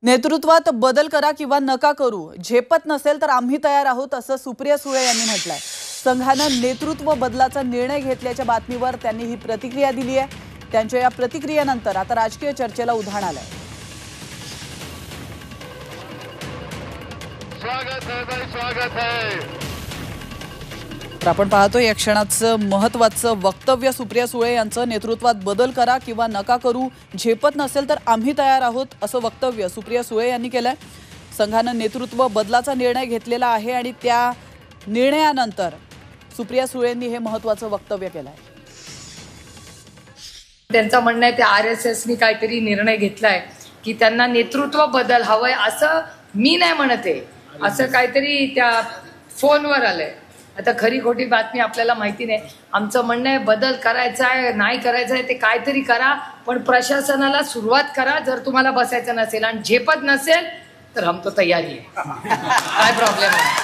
नेतृत्वात बदल करा किंवा नका करू, झेपत नसेल तर आम्ही तयार आहोत असं सुप्रिया सुळे यांनी म्हटलंय। संघानं नेतृत्व बदलाचा निर्णय घेतल्याच्या बातमीवर त्यांनी ही प्रतिक्रिया दिली आहे। त्यांच्या या प्रतिक्रियेनंतर आता राजकीय चर्चेला उधाण आलंय। स्वागत है। तर आपण पाहतो या क्षणाचं महत्त्वाचं वक्तव्य सुप्रिया सुळे यांचं। नेतृत्वात बदल करा किंवा नका करू, झेपत नसेल तर आम्ही तयार आहोत असं वक्तव्य सुप्रिया सुळे यांनी केलंय। संघानं नेतृत्व बदलाचा निर्णय घेतलेला आहे आणि त्या निर्णयानंतर सुप्रिया सुळेंनी हे महत्त्वाचं वक्तव्य केलंय। त्यांचं म्हणणं आहे ते आरएसएसनी काहीतरी निर्णय घेतलाय की त्यांना नेतृत्व बदल हवंय, असं मी नाही म्हणत आहे, असं काहीतरी त्या फोनवर आलंय। आता खरी खोटी बातमी आपल्याला माहिती नाही। आमचं म्हणणं आहे बदल करायचा आहे, नाही करायचं आहे ते काहीतरी करा, पण प्रशासनाला सुरुवात करा। जर तुम्हाला बसायचं नसेल आणि झेपत नसेल तर हम तो तयारी आहे। काय प्रॉब्लेम आहे?